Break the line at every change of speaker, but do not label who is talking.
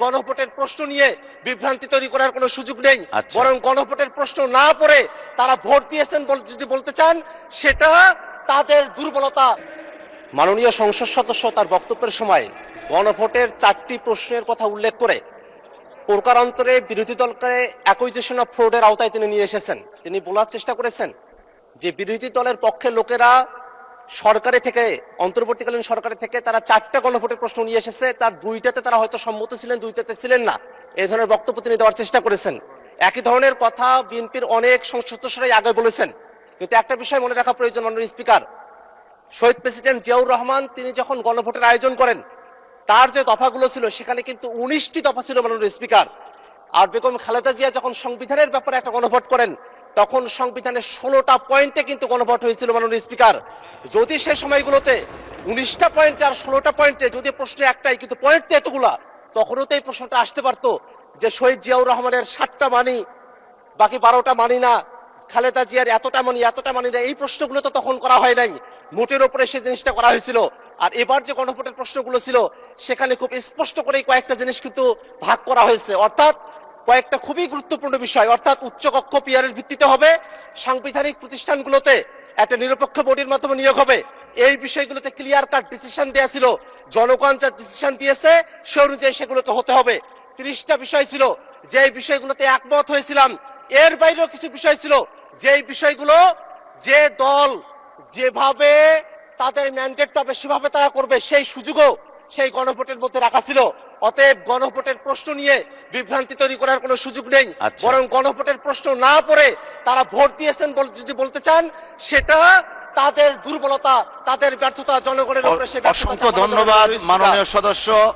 গণভোটের প্রশ্ন নিয়ে বিভ্রান্তি তৈরি করার কোনো সুযোগ নেই।
আচ্ছা।
বরং গণভোটের প্রশ্ন না পড়ে তারা ভোট দিয়েছেন যদি বলতে চান, সেটা তাদের দুর্বলতা। মাননীয় সংসদ সদস্য তার বক্তব্যের সময় গণভোটের 4টি প্রশ্নের কথা উল্লেখ করে প্রকারান্তরে বিরোধী দলকে অ্যাকুইজিশন অফ ফ্রডের আওতায় তিনি নিয়ে এসেছেন। তিনি বলার চেষ্টা করেছেন যে বিরোধী দলের পক্ষের লোকেরা সরকারে থেকে, অন্তর্বর্তীকালীন সরকারে থেকে তারা 4টা গণভোটের প্রশ্ন নিয়ে এসেছে, তার 2টাতে তারা হয়তো সম্মত ছিলেন, 2টাতে ছিলেন না। এই ধরনের বক্তব্য তিনি দেওয়ার চেষ্টা করেছেন। একই ধরনের কথা বিএনপির অনেক সংসদ সদস্যরাই আগে বলেছেন। কিন্তু একটা বিষয় মনে রাখা প্রয়োজন, মাননীয় স্পিকার, শহীদ প্রেসিডেন্ট জিয়াউর রহমান তিনি যখন গণভোটের আয়োজন করেন, তার যে দফাগুলো ছিল সেখানে কিন্তু 19টি দফা ছিল, মাননীয় স্পিকার। আর বেগম খালেদা জিয়া যখন সংবিধানের ব্যাপারে একটা গণভোট করেন, তখন সংবিধানের 16টা পয়েন্টে কিন্তু গণভোট হয়েছিল, মাননীয় স্পিকার। যদি সে সময়গুলোতে 19টা পয়েন্টে আর 16টা পয়েন্টে যদি প্রশ্ন একটাই, কিন্তু পয়েন্ট তো এতগুলা, তখনও তো এই প্রশ্নটা আসতে পারতো যে শহীদ জিয়াউর রহমানের 7টা মানি, বাকি 12টা মানি না, খালেদা জিয়ার এতটা মানি না। এই প্রশ্নগুলো তো তখন করা হয় নাই, মোটের উপরে সেই জিনিসটা করা হয়েছিল। আর এবার যে গণভোটের প্রশ্নগুলো ছিল সেখানে খুব স্পষ্ট করে কয়েকটা জিনিস কিন্তু ভাগ করা হয়েছে, অর্থাৎ কয়েকটা খুবই গুরুত্বপূর্ণ বিষয়। অর্থাৎ উচ্চকক্ষ পিআরের ভিত্তিতে হবে, সাংবিধানিক প্রতিষ্ঠানগুলোতে একটা নিরপেক্ষ বডির মাধ্যমে নিয়োগ হবে। এই বিষয়গুলোতে ক্লিয়ার কাট ডিসিশন দেওয়া ছিল, জনগণ যা ডিসিশন দিয়েছে সে অনুযায়ী সেগুলোকে হতে হবে। 30টা বিষয় ছিল, যে বিষয়গুলোতে একমত হয়েছিলাম। এর বাইরেও কিছু বিষয় ছিল, যে বিষয়গুলো যে দল যেভাবে তাদের ম্যান্ডেট পাবে সেভাবে তারা করবে, সেই সুযোগও সেই গণভোটের মধ্যে রাখা ছিল। অতএব গণভোটের প্রশ্ন নিয়ে বিভ্রান্তি তৈরি করার কোনো সুযোগ নেই।
আচ্ছা।
বরং গণভোটের প্রশ্ন না পড়ে তারা ভোট দিয়েছেন যদি বলতে চান, সেটা তাদের দুর্বলতা, তাদের ব্যর্থতা, জনগণের উপরে সেই ব্যর্থতা।
অসংখ্য ধন্যবাদ মাননীয় সদস্য।